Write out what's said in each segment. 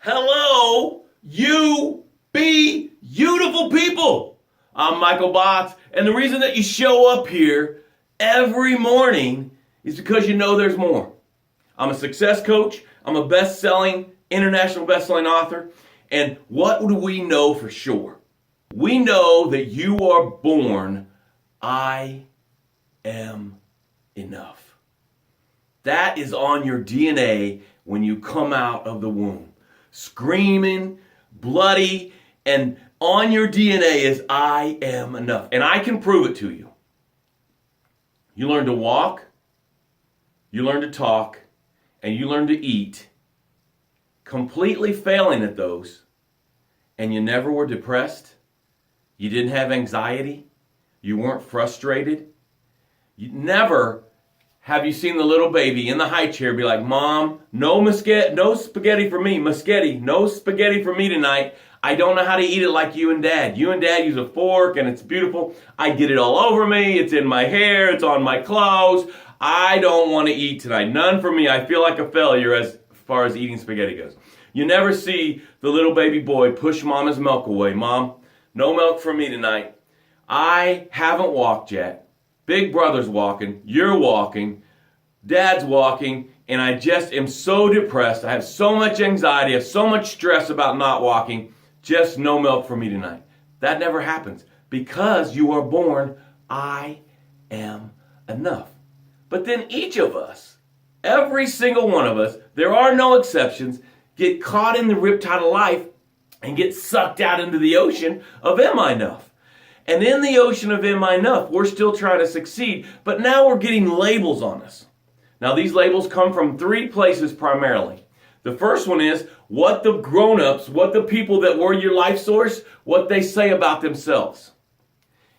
Hello, you beautiful people. I'm Michael Botts, and the reason that you show up here every morning is because you know there's more. I'm a success coach. I'm a international best-selling author. And what do we know for sure? We know that you are born, I am enough. That is on your DNA when you come out of the womb. Screaming, bloody, and on your DNA is I am enough. And I can prove it to you. You learn to walk, you learn to talk, and you learn to eat, completely failing at those, and you never were depressed, you didn't have anxiety, you weren't frustrated, you never have you seen the little baby in the high chair be like, Mom, no spaghetti for me, no spaghetti for me tonight. I don't know how to eat it like you and Dad. You and Dad use a fork and it's beautiful. I get it all over me. It's in my hair. It's on my clothes. I don't want to eat tonight. None for me. I feel like a failure as far as eating spaghetti goes. You never see the little baby boy push Mama's milk away. Mom, no milk for me tonight. I haven't walked yet. Big brother's walking, you're walking, Dad's walking, and I just am so depressed. I have so much anxiety, I have so much stress about not walking. Just no milk for me tonight. That never happens because you are born, I am enough. But then each of us, every single one of us, there are no exceptions, get caught in the riptide of life and get sucked out into the ocean of am I enough? And in the ocean of am I enough, we're still trying to succeed, but now we're getting labels on us. Now these labels come from three places primarily. The first one is what the grown-ups, what the people that were your life source, what they say about themselves.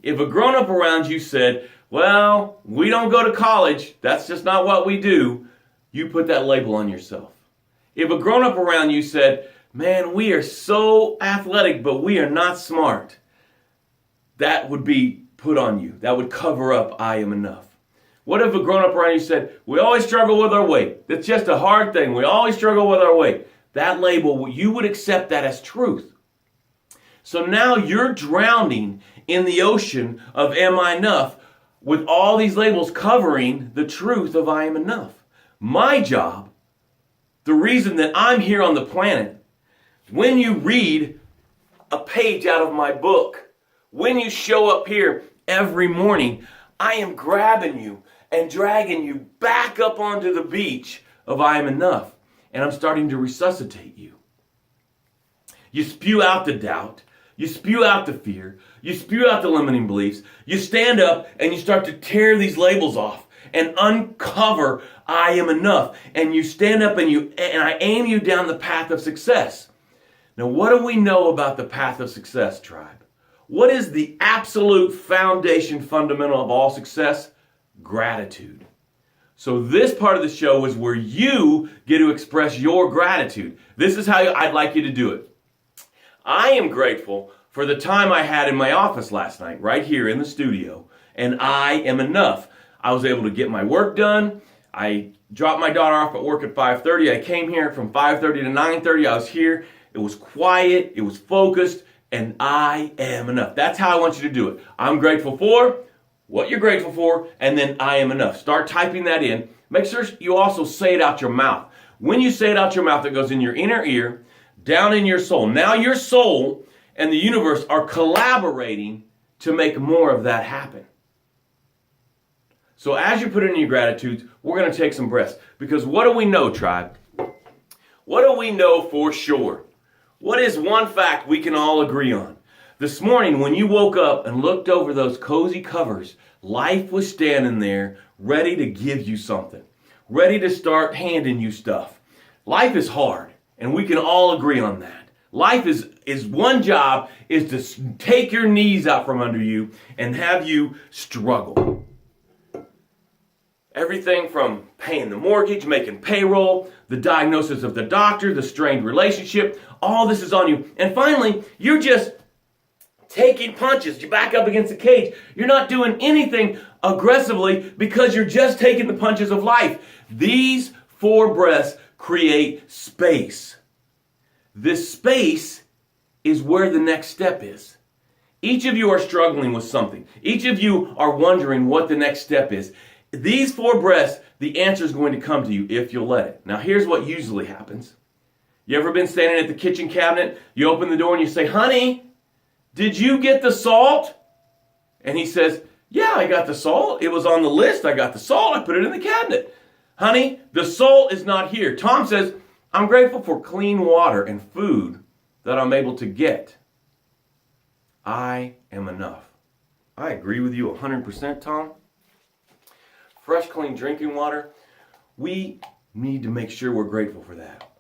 If a grown-up around you said, well, we don't go to college, that's just not what we do, you put that label on yourself. If a grown-up around you said, man, we are so athletic, but we are not smart, that would be put on you. That would cover up I am enough. What if a grown-up around you said, we always struggle with our weight. That's just a hard thing. We always struggle with our weight. That label, you would accept that as truth. So now you're drowning in the ocean of am I enough with all these labels covering the truth of I am enough. My job, the reason that I'm here on the planet, when you read a page out of my book, when you show up here every morning, I am grabbing you and dragging you back up onto the beach of I am enough. And I'm starting to resuscitate you. You spew out the doubt. You spew out the fear. You spew out the limiting beliefs. You stand up and you start to tear these labels off and uncover I am enough. And you stand up and I aim you down the path of success. Now, what do we know about the path of success, tribe? What is the absolute foundation, fundamental of all success? Gratitude. So this part of the show is where you get to express your gratitude. This is how I'd like you to do it. I am grateful for the time I had in my office last night, right here in the studio, and I am enough. I was able to get my work done. I dropped my daughter off at work at 5:30. I came here from 5:30 to 9:30. I was here. It was quiet. It was focused. And I am enough. That's how I want you to do it. I'm grateful for what you're grateful for, and then I am enough. Start typing that in. Make sure you also say it out your mouth. When you say it out your mouth, it goes in your inner ear, down in your soul. Now your soul and the universe are collaborating to make more of that happen. So as you put in your gratitudes, we're going to take some breaths. Because what do we know, tribe? What do we know for sure? What is one fact we can all agree on? This morning, when you woke up and looked over those cozy covers, life was standing there ready to give you something, ready to start handing you stuff. Life is hard, and we can all agree on that. Life is one job is to take your knees out from under you and have you struggle. Everything from paying the mortgage, making payroll, the diagnosis of the doctor, the strained relationship, all this is on you. And finally, you're just taking punches. You're back up against the cage. You're not doing anything aggressively because you're just taking the punches of life. These 4 breaths create space. this space is where the next step is. Each of you are struggling with something. Each of you are wondering what the next step is. These 4 breaths, the answer is going to come to you if you'll let it. Now, here's what usually happens. You ever been standing at the kitchen cabinet? You open the door and you say, honey, did you get the salt? And he says, yeah, I got the salt. It was on the list. I got the salt. I put it in the cabinet. Honey, the salt is not here. Tom says, I'm grateful for clean water and food that I'm able to get. I am enough. I agree with you 100%, Tom. Fresh, clean drinking water. We need to make sure we're grateful for that.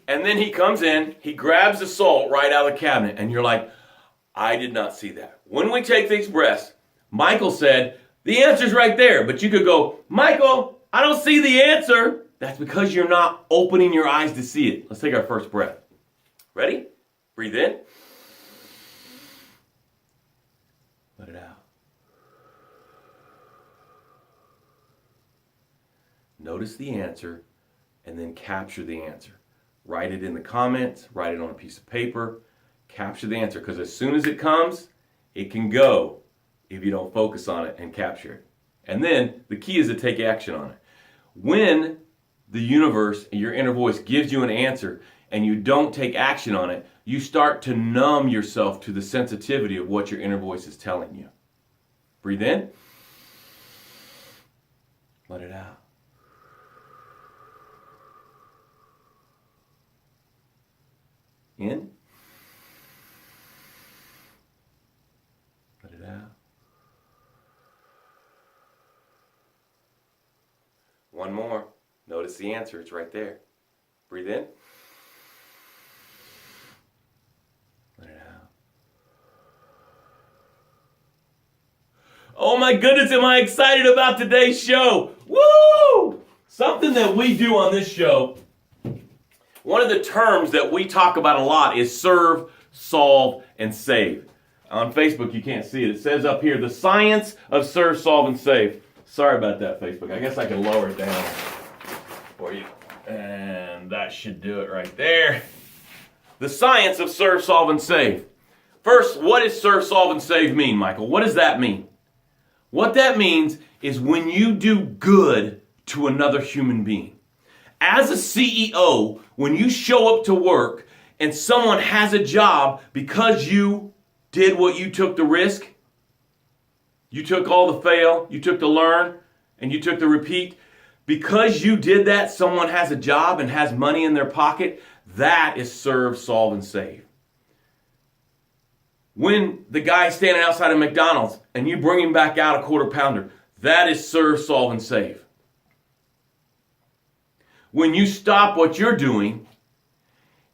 And then he comes in, he grabs the salt right out of the cabinet, and you're like, I did not see that. When we take these breaths, Michael said, the answer's right there. But you could go, Michael, I don't see the answer. That's because you're not opening your eyes to see it. Let's take our first breath. Ready? Breathe in. Let it out. Notice the answer and then capture the answer. Write it in the comments, write it on a piece of paper, capture the answer, because as soon as it comes, it can go if you don't focus on it and capture it. And then the key is to take action on it. When the universe, your inner voice, gives you an answer and you don't take action on it, you start to numb yourself to the sensitivity of what your inner voice is telling you. Breathe in. Let it out. In. Let it out. One more. Notice the answer. It's right there. Breathe in. Let it out. Oh my goodness, am I excited about today's show. Woo! Something that we do on this show, one of the terms that we talk about a lot is serve, solve, and save. On Facebook, you can't see it. It says up here, the science of serve, solve, and save. Sorry about that, Facebook. I guess I can lower it down for you. And that should do it right there. The science of serve, solve, and save. First, what does serve, solve, and save mean, Michael? What does that mean? What that means is when you do good to another human being. As a CEO, when you show up to work and someone has a job because you did what you took the risk, you took all the fail, you took the learn, and you took the repeat. Because you did that, someone has a job and has money in their pocket. That is serve, solve, and save. When the guy's standing outside of McDonald's and you bring him back out a quarter pounder, that is serve, solve, and save. When you stop what you're doing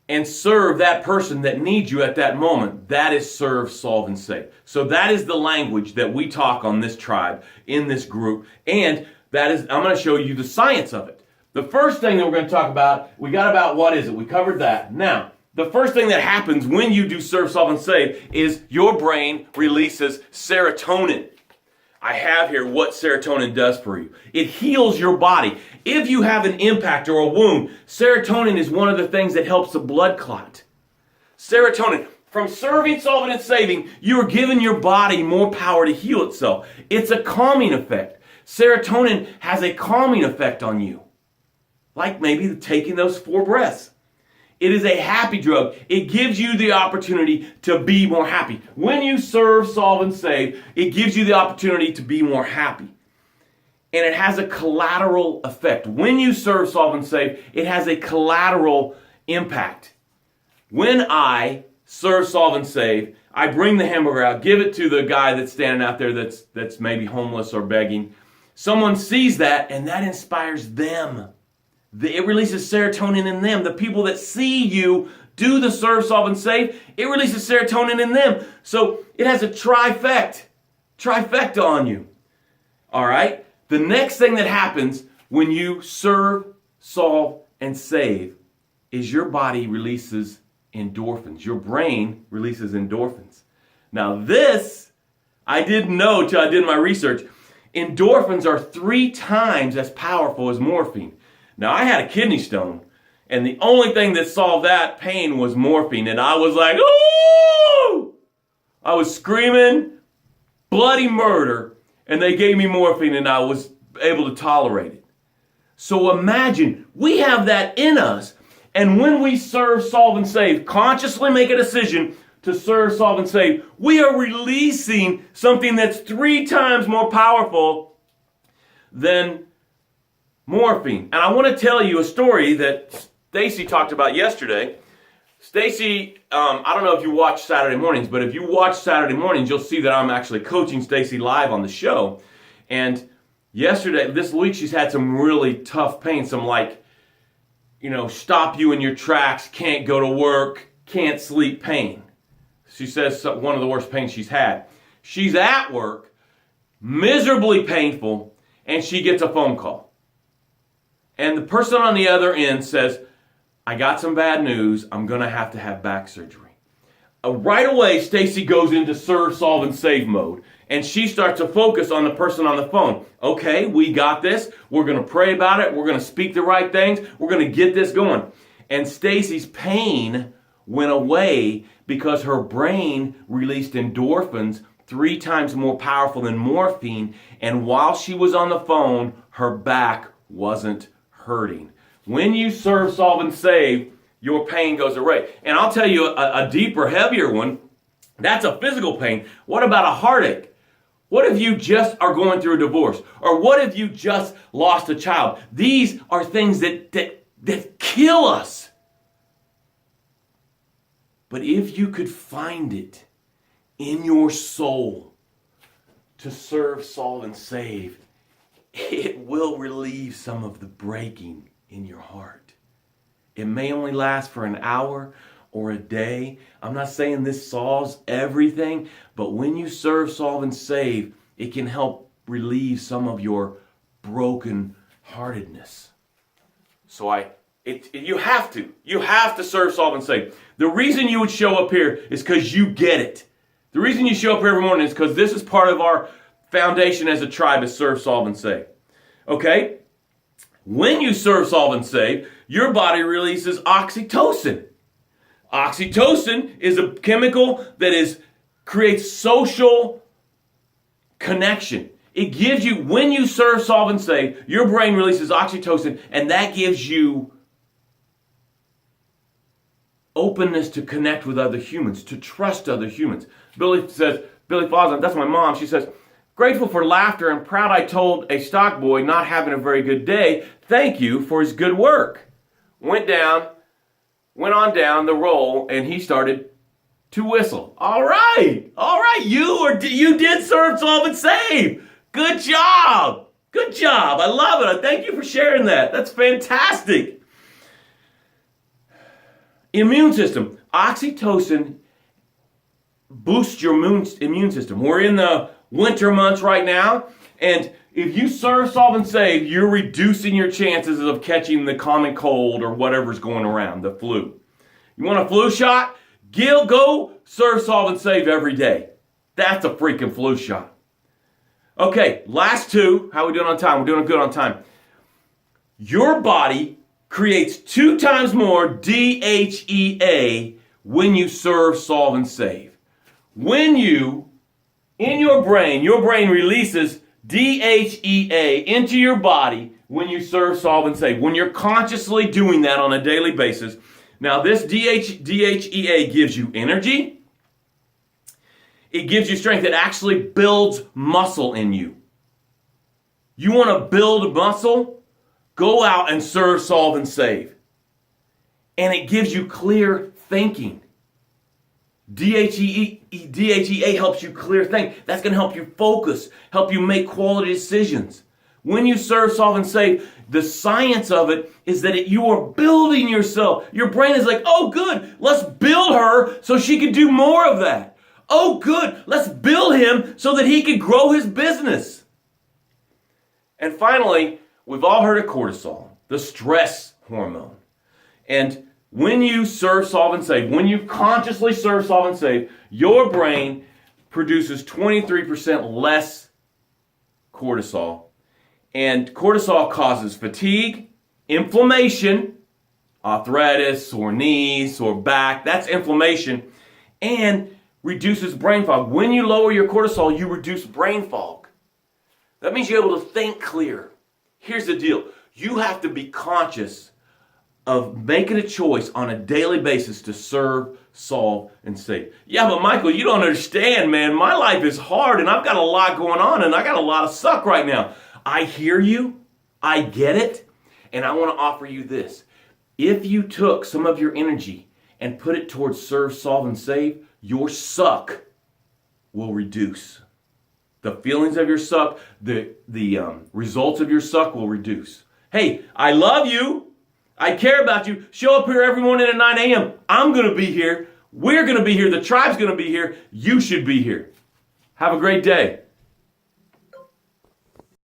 and serve that person that needs you at that moment, that is serve, solve, and save. So that is the language that we talk on this tribe, in this group, and that is, I'm going to show you the science of it. The first thing that we're going to talk about, we got about what is it? We covered that. Now, the first thing that happens when you do serve, solve, and save is your brain releases serotonin. I have here what serotonin does for you. It heals your body. If you have an impact or a wound, serotonin is one of the things that helps the blood clot. Serotonin. From serving, solving, and saving, you are giving your body more power to heal itself. It's a calming effect. Serotonin has a calming effect on you. Like maybe taking those 4 breaths. It is a happy drug. It gives you the opportunity to be more happy. When you serve, solve, and save, it gives you the opportunity to be more happy. And it has a collateral effect. When you serve, solve, and save, it has a collateral impact. When I serve, solve, and save, I bring the hamburger out, give it to the guy that's standing out there that's maybe homeless or begging. Someone sees that, and that inspires them. It releases serotonin in them. The people that see you do the serve, solve, and save, it releases serotonin in them. So it has a trifecta on you. All right? The next thing that happens when you serve, solve, and save is your body releases endorphins. Your brain releases endorphins. Now this, I didn't know till I did my research. Endorphins are 3 times as powerful as morphine. Now, I had a kidney stone, and the only thing that solved that pain was morphine, and I was like, ooh! I was screaming bloody murder, and they gave me morphine, and I was able to tolerate it. So imagine, we have that in us, and when we serve, solve, and save, consciously make a decision to serve, solve, and save, we are releasing something that's 3 times more powerful than morphine. And I want to tell you a story that Stacy talked about yesterday. Stacy, I don't know if you watch Saturday mornings, but if you watch Saturday mornings, you'll see that I'm actually coaching Stacy live on the show. And this week, she's had some really tough pain, some stop you in your tracks, can't go to work, can't sleep pain. She says one of the worst pains she's had. She's at work, miserably painful, and she gets a phone call. And the person on the other end says, I got some bad news. I'm going to have back surgery. Right away, Stacy goes into serve, solve, and save mode. And she starts to focus on the person on the phone. Okay, we got this. We're going to pray about it. We're going to speak the right things. We're going to get this going. And Stacy's pain went away because her brain released endorphins 3 times more powerful than morphine. And while she was on the phone, her back wasn't hurting. When you serve, solve, and save, your pain goes away. And I'll tell you a deeper, heavier one. That's a physical pain. What about a heartache? What if you just are going through a divorce? Or what if you just lost a child? These are things that kill us. But if you could find it in your soul to serve, solve, and save, it will relieve some of the breaking in your heart. It may only last for an hour or a day. I'm not saying this solves everything, but when you serve, solve, and save, it can help relieve some of your broken heartedness. So you have to serve, solve, and save. The reason you would show up here is because you get it. The reason you show up here every morning is because this is part of our foundation as a tribe, is serve, solve, and save. Okay? When you serve, solve, and save, your body releases oxytocin. Oxytocin is a chemical that creates social connection. It gives you, when you serve, solve, and save, your brain releases oxytocin, and that gives you openness to connect with other humans, to trust other humans. Billy Fawzan, that's my mom, she says, grateful for laughter and proud I told a stock boy not having a very good day, thank you for his good work. Went on down the roll, and he started to whistle. All right, you did serve, solve, and save. Good job. I love it. Thank you for sharing that. That's fantastic. Immune system. Oxytocin boosts your immune system. We're in the winter months right now, and if you serve, solve, and save, you're reducing your chances of catching the common cold or whatever's going around, the flu. You want a flu shot? Go serve, solve, and save every day. That's a freaking flu shot. Okay, last 2. How are we doing on time? We're doing good on time. Your body creates 2 times more DHEA when you serve, solve, and save. In your brain releases DHEA into your body when you serve, solve, and save. When you're consciously doing that on a daily basis. Now, this DHEA gives you energy. It gives you strength. It actually builds muscle in you. You want to build muscle? Go out and serve, solve, and save. And it gives you clear thinking. DHEA helps you clear think. That's going to help you focus, help you make quality decisions. When you serve, solve, and save, the science of it is that you are building yourself. Your brain is like, oh, good, let's build her so she can do more of that. Oh, good, let's build him so that he can grow his business. And finally, we've all heard of cortisol, the stress hormone. And when you serve, solve, and save, when you consciously serve, solve, and save, your brain produces 23% less cortisol. And cortisol causes fatigue, inflammation, arthritis, sore knees, sore back, that's inflammation, and reduces brain fog. When you lower your cortisol, you reduce brain fog. That means you're able to think clear. Here's the deal. You have to be conscious of making a choice on a daily basis to serve, solve, and save. Yeah, but Michael, you don't understand, man. My life is hard and I've got a lot going on and I got a lot of suck right now. I hear you. I get it. And I want to offer you this. If you took some of your energy and put it towards serve, solve, and save, your suck will reduce. The feelings of your suck, the results of your suck will reduce. Hey, I love you. I care about you. Show up here every morning at 9 a.m. I'm going to be here. We're going to be here. The tribe's going to be here. You should be here. Have a great day.